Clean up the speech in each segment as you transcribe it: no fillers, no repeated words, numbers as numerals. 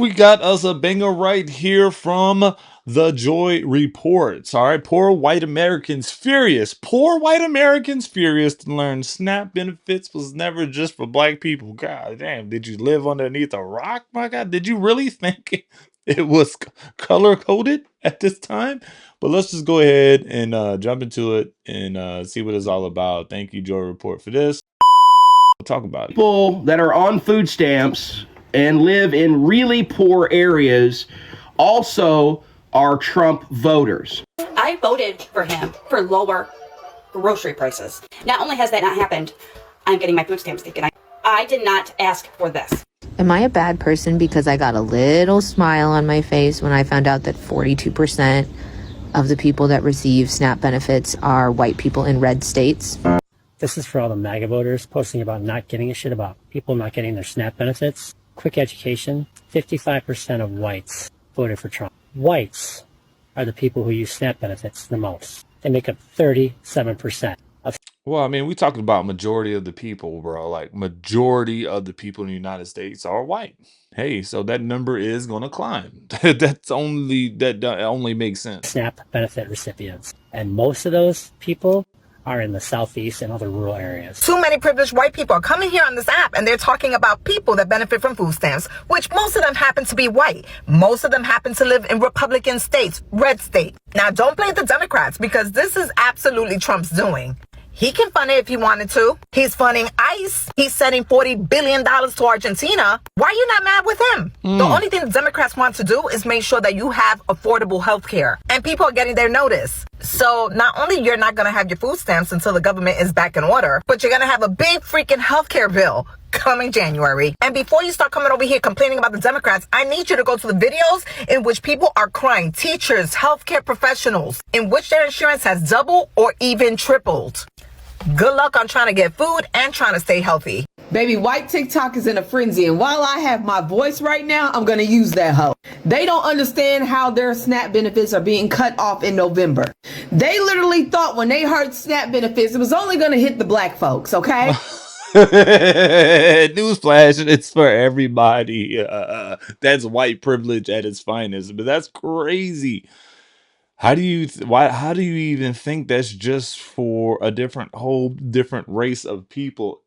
we got us a banger right here from the Joy Reports. All right, poor white Americans furious. Poor white Americans furious to learn SNAP benefits was never just for black people. God damn, did you live underneath a rock? My God, did you really think it was color coded at this time? But let's just go ahead and jump into it and see what it's all about. Thank you, Joy Report, for this. We'll talk about it. People that are on food stamps and live in really poor areas also are Trump voters. I voted for him for lower grocery prices. Not only has that not happened, I'm getting my food stamps taken. I did not ask for this. Am I a bad person because I got a little smile on my face when I found out that 42% of the people that receive SNAP benefits are white people in red states? This is for all the MAGA voters posting about not getting a shit about people not getting their SNAP benefits. Quick education, 55% of whites voted for Trump. Whites are the people who use SNAP benefits the most. They make up 37% of. Well, I mean, we talking about majority of the people, bro. Like majority of the people in the United States are white. Hey, so that number is going to climb. That only makes sense. SNAP benefit recipients. And most of those people are in the southeast and other rural areas. Too many privileged white people are coming here on this app and they're talking about people that benefit from food stamps, which most of them happen to be white. Most of them happen to live in Republican states, red state. Now, don't blame the Democrats because this is absolutely Trump's doing. He can fund it if he wanted to. He's funding ICE. He's sending $40 billion to Argentina. Why are you not mad with him? The only thing the Democrats want to do is make sure that you have affordable health care. And people are getting their notice. So not only you're not going to have your food stamps until the government is back in order, but you're going to have a big freaking health care bill coming January. And before you start coming over here complaining about the Democrats, I need you to go to the videos in which people are crying. Teachers, healthcare professionals, in which their insurance has doubled or even tripled. Good luck on trying to get food and trying to stay healthy. Baby, white TikTok is in a frenzy, and while I have my voice right now, I'm going to use that hoe. They don't understand how their SNAP benefits are being cut off in November. They literally thought when they heard SNAP benefits, it was only going to hit the black folks, okay? Newsflash, it's for everybody. That's white privilege at its finest, but that's crazy. How do you even think that's just for a whole different race of people?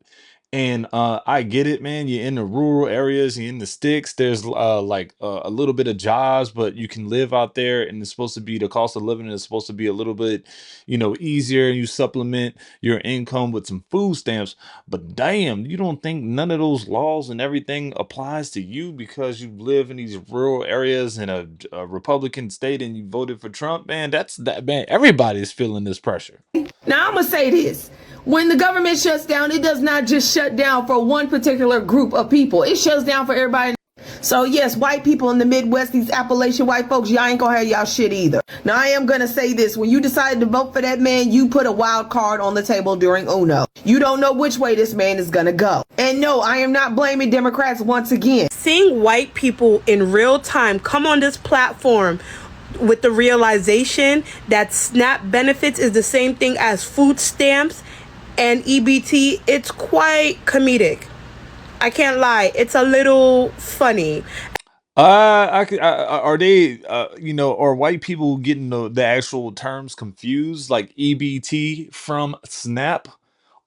And I get it, man. You're in the rural areas, you're in the sticks. There's a little bit of jobs, but you can live out there, and it's supposed to be the cost of living is supposed to be a little bit, easier. And you supplement your income with some food stamps. But damn, you don't think none of those laws and everything applies to you because you live in these rural areas in a Republican state and you voted for Trump, man? Man. Everybody's feeling this pressure. Now, I'm going to say this. When the government shuts down, it does not just shut down for one particular group of people. It shuts down for everybody. So, yes, white people in the Midwest, these Appalachian white folks, y'all ain't going to have y'all shit either. Now, I am going to say this. When you decided to vote for that man, you put a wild card on the table during UNO. You don't know which way this man is going to go. And no, I am not blaming Democrats once again. Seeing white people in real time come on this platform with the realization that SNAP benefits is the same thing as food stamps and EBT, it's quite comedic. I can't lie. It's a little funny. Are they, are white people getting the actual terms confused, like EBT from SNAP?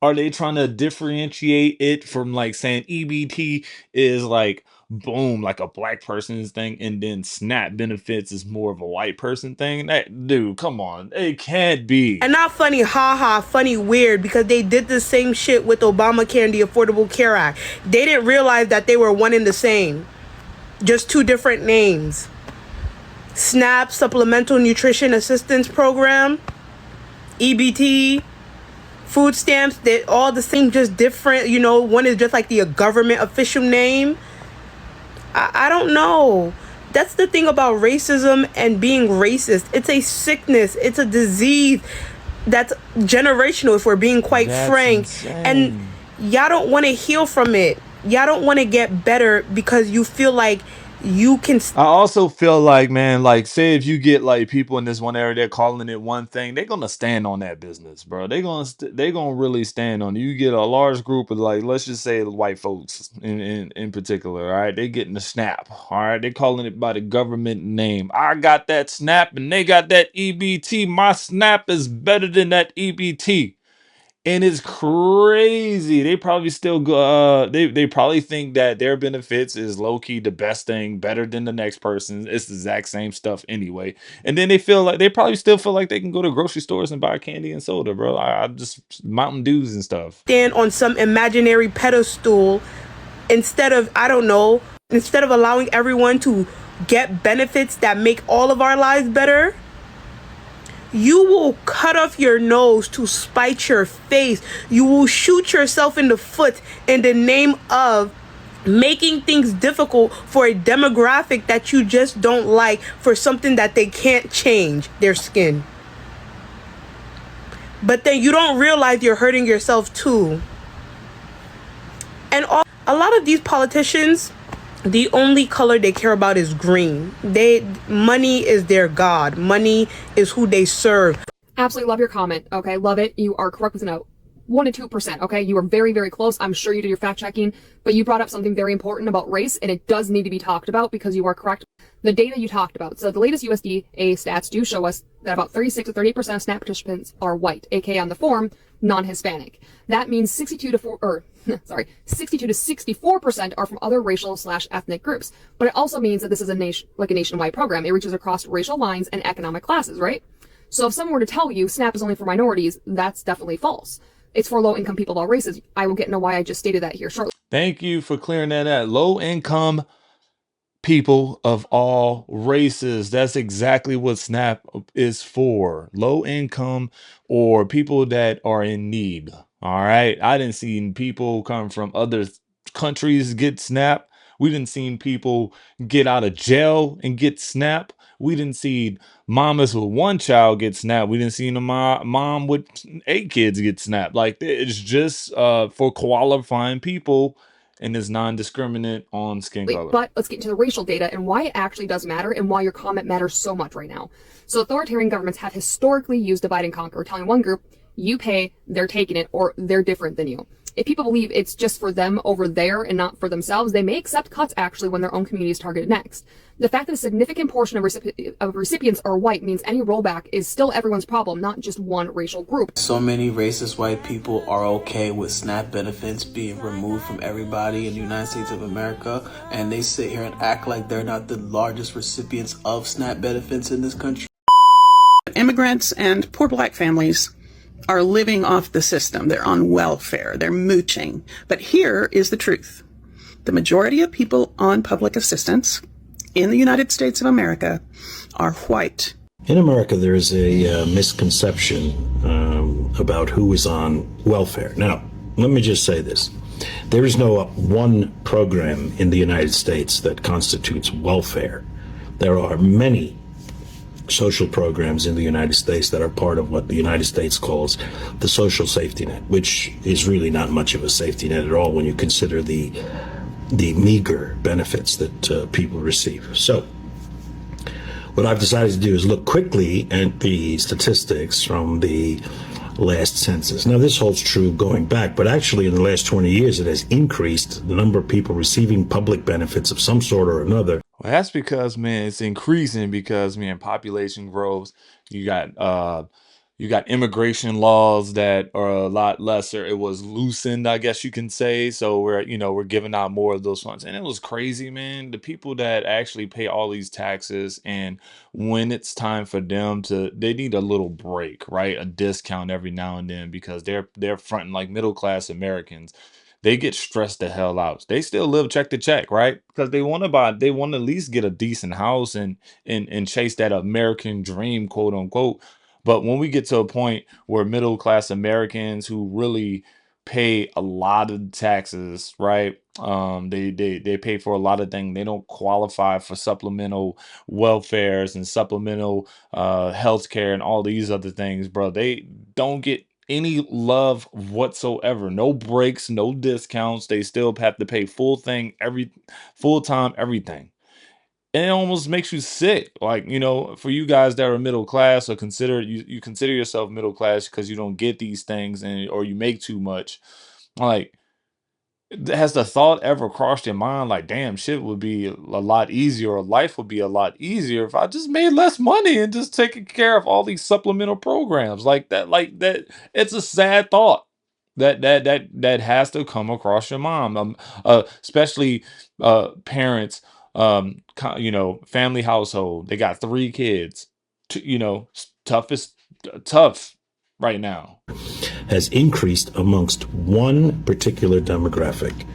Are they trying to differentiate it from like saying EBT is like boom, like a black person's thing, and then SNAP benefits is more of a white person thing? Dude, come on, it can't be. And not funny, haha, funny, weird, because they did the same shit with Obamacare and the Affordable Care Act. They didn't realize that they were one and the same, just two different names. SNAP, Supplemental Nutrition Assistance Program, EBT, food stamps, they're all the same, just different. One is just like the government official name. I don't know. That's the thing about racism and being racist. It's a sickness. It's a disease that's generational, if we're being quite frank. Insane. And y'all don't want to heal from it. Y'all don't want to get better because you feel like You can I also feel like, man, like, say if you get like people in this one area, they're calling it one thing, they're gonna stand on that business, bro. They gonna really stand on it. You get a large group of, like, let's just say the white folks in particular, all right? They getting the SNAP, all right? They calling it by the government name. I got that SNAP and they got that EBT. My SNAP is better than that EBT. And it's crazy. They probably still go. They probably think that their benefits is low key the best thing, better than the next person. It's the exact same stuff anyway. And then they feel like they probably still feel like they can go to grocery stores and buy candy and soda, bro. I just Mountain Dews and stuff. stand on some imaginary pedestal instead of, I don't know, instead of allowing everyone to get benefits that make all of our lives better. You will cut off your nose to spite your face. You will shoot yourself in the foot in the name of making things difficult for a demographic that you just don't like, for something that they can't change, their skin. But then you don't realize you're hurting yourself too. And a lot of these politicians, the only color they care about is green. Money is their god. Money is who they serve. Absolutely love your comment. Okay, love it. You are correct with a 1 to 2%. Okay, you are very, very close. I'm sure you did your fact checking, but you brought up something very important about race, and it does need to be talked about because you are correct. The data you talked about. So the latest USDA stats do show us that about 36 to 38% of SNAP participants are white, aka on the form, non-Hispanic. That means 62 to 64% are from other racial/ethnic groups. But it also means that this is a nationwide program. It reaches across racial lines and economic classes, right? So if someone were to tell you SNAP is only for minorities, that's definitely false. It's for low-income people of all races. I will get into why I just stated that here shortly. Thank you for clearing that out. Low income people of all races. That's exactly what SNAP is for. Low income or people that are in need. All right. I didn't see people come from other countries get SNAP. We didn't see people get out of jail and get SNAP. We didn't see mamas with one child get SNAP. We didn't see a mom with 8 kids get SNAP. Like, it's just for qualifying people, and is non-discriminate on skin color. But let's get into the racial data and why it actually does matter and why your comment matters so much right now. So authoritarian governments have historically used divide and conquer, telling one group, you pay, they're taking it, or they're different than you. If people believe it's just for them over there and not for themselves, they may accept cuts actually when their own community is targeted next. The fact that a significant portion of recipients are white means any rollback is still everyone's problem, not just one racial group. So many racist white people are okay with SNAP benefits being removed from everybody in the United States of America, and they sit here and act like they're not the largest recipients of SNAP benefits in this country. Immigrants and poor black families are living off the system. They're on welfare. They're mooching. But here is the truth. The majority of people on public assistance in the United States of America are white. In America, there is a misconception about who is on welfare. Now, let me just say this. There is no one program in the United States that constitutes welfare. There are many social programs in the United States that are part of what the United States calls the social safety net, which is really not much of a safety net at all when you consider the meager benefits that people receive. So what I've decided to do is look quickly at the statistics from the last census. Now, this holds true going back, but actually in the last 20 years, it has increased the number of people receiving public benefits of some sort or another. Well, that's because, man, it's increasing because, man, population grows. You got immigration laws that are a lot lesser. It was loosened, I guess you can say. So we're giving out more of those funds. And it was crazy, man. The people that actually pay all these taxes, and when it's time for them they need a little break, right? A discount every now and then because they're fronting like middle class Americans. They get stressed the hell out. They still live check to check, right? Because they want to at least get a decent house and chase that American dream, quote unquote. But when we get to a point where middle class Americans who really pay a lot of taxes, right? They pay for a lot of things. They don't qualify for supplemental welfares and supplemental health care and all these other things, bro. They don't get any love whatsoever. No breaks, no discounts. They still have to pay full time, everything. and it almost makes you sick. Like, you know, for you guys that are middle class or you consider yourself middle class because you don't get these things and or you make too much. Like, has the thought ever crossed your mind like, damn, shit would be a lot easier, or life would be a lot easier if I just made less money and just taking care of all these supplemental programs like that? Like that, it's a sad thought that has to come across your mind. Especially parents, you know, family household. They got 3 kids. You know, tough right now. Has increased amongst one particular demographic,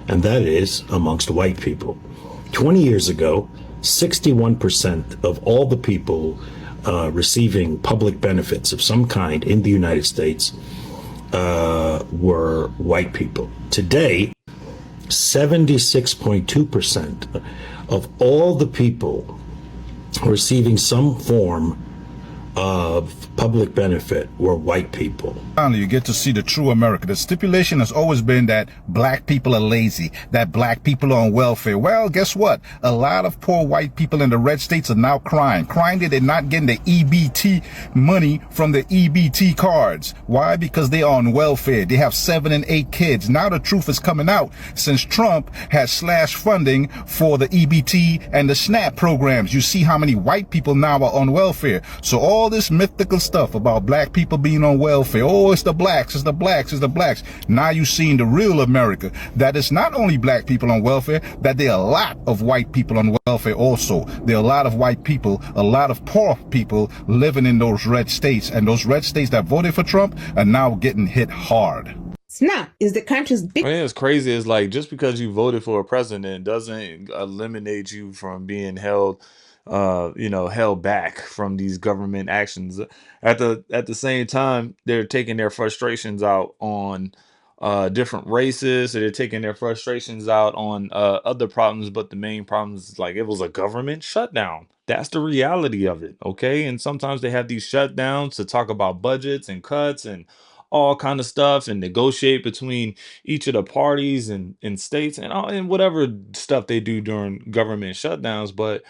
and that is amongst white people. 20 years ago, 61% of all the people receiving public benefits of some kind in the United States were white people. Today, 76.2% of all the people receiving some form of public benefit were white people. Finally, you get to see the true America. The stipulation has always been that black people are lazy, that black people are on welfare. Well, guess what? A lot of poor white people in the red states are now crying that they're not getting the EBT money from the EBT cards. Why? Because they are on welfare. They have 7 and 8 kids. Now the truth is coming out since Trump has slashed funding for the EBT and the SNAP programs. You see how many white people now are on welfare. So all this mythical stuff about black people being on welfare, oh, it's the blacks, it's the blacks, it's the blacks. Now you're seeing the real America, that it's not only black people on welfare, that there are a lot of white people on welfare also. There are a lot of white people, a lot of poor people living in those red states, and those red states that voted for Trump are now getting hit hard. SNAP is the country's big. I mean, it's crazy. It's like just because you voted for a president doesn't eliminate you from being held, you know, held back from these government actions. At the same time, they're taking their frustrations out on different races, or they're taking their frustrations out on other problems. But the main problem is like it was a government shutdown. That's the reality of it, okay? And sometimes they have these shutdowns to talk about budgets and cuts and all kind of stuff and negotiate between each of the parties and states and whatever stuff they do during government shutdowns. But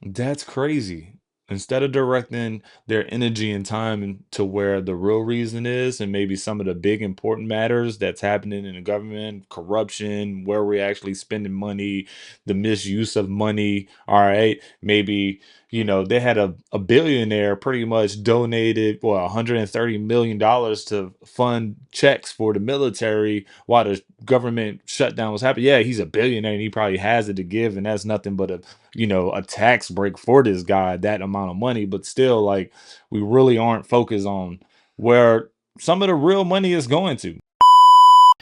that's crazy. Instead of directing their energy and time to where the real reason is, and maybe some of the big important matters that's happening in the government, corruption, where we're actually spending money, the misuse of money. All right, maybe, you know, they had a billionaire pretty much donated, well, $130 million to fund checks for the military while the government shutdown was happening. Yeah, he's a billionaire and he probably has it to give, and that's nothing but a, you know, a tax break for this guy, that amount of money. But still, like, we really aren't focused on where some of the real money is going to.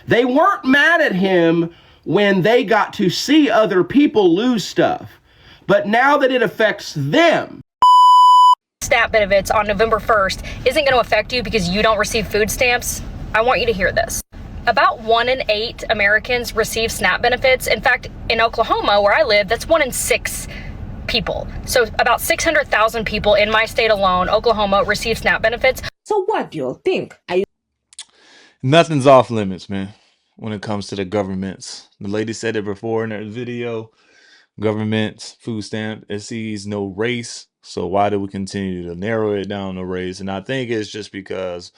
They weren't mad at him when they got to see other people lose stuff, but now that it affects them. SNAP benefits on November 1st isn't going to affect you because you don't receive food stamps. I want you to hear this. About 1 in 8 Americans receive SNAP benefits. In fact, in Oklahoma, where I live, that's 1 in 6 people. So about 600,000 people in my state alone, Oklahoma, receive SNAP benefits. So what do you think? Nothing's off limits, man, when it comes to the governments. The lady said it before in her video. Governments, food stamp, it sees no race. So why do we continue to narrow it down to race? And I think it's just because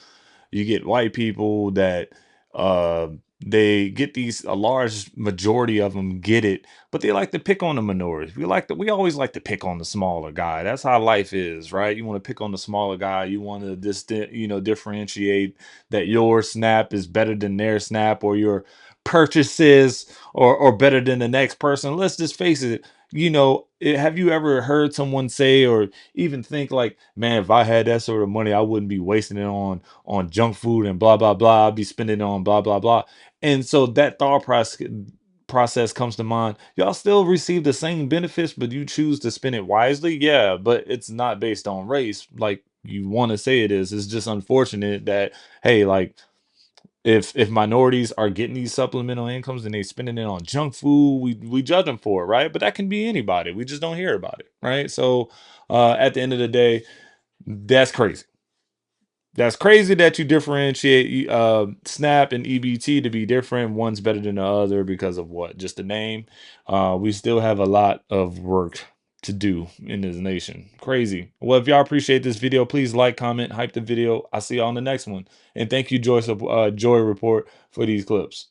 you get white people that uh they get these, a large majority of them get it, but they like to pick on the minorities. We always like to pick on the smaller guy. That's how life is, right? You want to pick on the smaller guy. You want to differentiate that your snap is better than their snap, or your purchases or better than the next person. Let's just face it. You know, have you ever heard someone say or even think like, man, if I had that sort of money, I wouldn't be wasting it on junk food and blah blah blah. I'd be spending it on blah blah blah. And so that process comes to mind. Y'all still receive the same benefits, but you choose to spend it wisely. Yeah, but it's not based on race like you want to say it is. It's just unfortunate that, hey, like, if minorities are getting these supplemental incomes and they spending it on junk food, we judge them for it, right? But that can be anybody. We just don't hear about it, right? So at the end of the day, that's crazy. That's crazy that you differentiate SNAP and EBT to be different. One's better than the other because of what? Just the name. We still have a lot of work to do in this nation. Crazy. Well, if y'all appreciate this video, please like, comment, hype the video. I'll see y'all on the next one. And thank you, Joy Report, for these clips.